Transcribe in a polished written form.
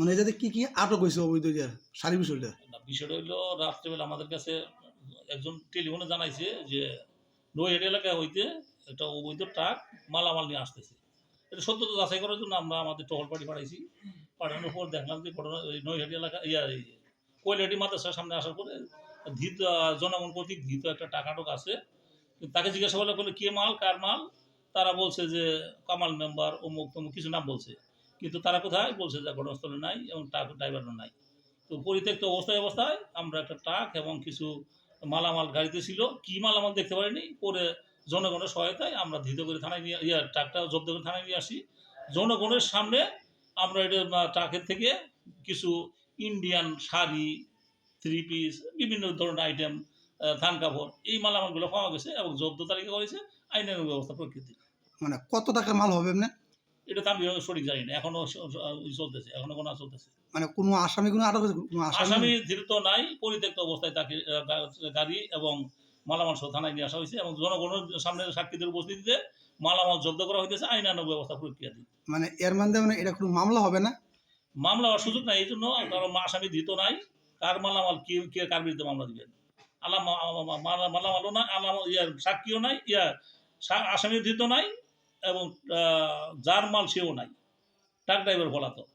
মানে এটাতে কি কি আটক হয়েছে অবৈধ সারি বিষয়টা? বিষয়টা হইলো রাত্রেবেলা আমাদের কাছে একজন টেলিফোনে জানাইছে যে নৈহাটি এলাকা হইতে একটা অবৈধ ট্রাক মালামাল নিয়ে আসতেছে। এটা সত্যতা যাচাই করার জন্য আমরা আমাদের টহল পার্টি পাঠাইছি। পাঠানোর পর দেখলাম যে ঘটনা ওই নৈহাটি এলাকা এই কৈলাহাটি মাদ্রাসার সামনে আসার পরে ধৃত জনগণ কর্তৃক ধৃত একটা টাকা আটক আছে। তাকে জিজ্ঞাসা করলে কে মাল কার মাল, তারা বলছে যে কামাল মেম্বার অমুক তমুক কিছু নাম বলছে, কিন্তু তারা কোথায় বলছে যে ঘটনাস্থলে নাই এবং ট্রাক ড্রাইভারও নাই। তো পরিত্যক্ত অবস্থায় আমরা একটা ট্রাক এবং কিছু মালামাল গাড়িতে ছিল, কি মালামাল দেখতে পারিনি, পরে জনগণের সহায়তায় আমরা ধৃত করে থানায় নিয়ে ট্রাকটা জব্দ করে থানায় নিয়ে আসি। জনগণের সামনে আমরা এটা ট্রাকের থেকে কিছু ইন্ডিয়ান শাড়ি, থ্রি পিস, বিভিন্ন ধরনের আইটেম, থান কাপড়, এই মালামালগুলো পাওয়া গেছে এবং জব্দ তালিকা করেছে আইনের ব্যবস্থা প্রকৃতি। মানে কত টাকার মাল হবে এমনি? এটা তো আমি সঠিক জানি না, এখনো চলতেছে, এখনো কোনো চলতেছে। মানে কোনো আসামি কোনো আটক হয়েছে? কোনো আসামি ধৃত নাই, পরিত্যক্ত অবস্থায় তাকে গাড়ি এবং মালামাল সহ থানায় নিয়ে আসা হয়েছে এবং জনগণের সামনে সাক্ষীদের উপস্থিতিতে মালামাল জব্দ করা হইতেছে আইনানুগ ব্যবস্থা প্রক্রিয়াধীন। মানে এর মানে এটা কোনো মামলা হবে না? মামলা হওয়ার সুযোগ নাই, এই জন্য কারণ আসামি ধৃত নাই। কার মালামাল কে কার বিরুদ্ধে মামলা দিবেন? মালামালও নাই, সাক্ষীও নাই, আসামি ধৃত নাই এবং যার মাল সেও নাই, ট্রাক ড্রাইভার পলাতক।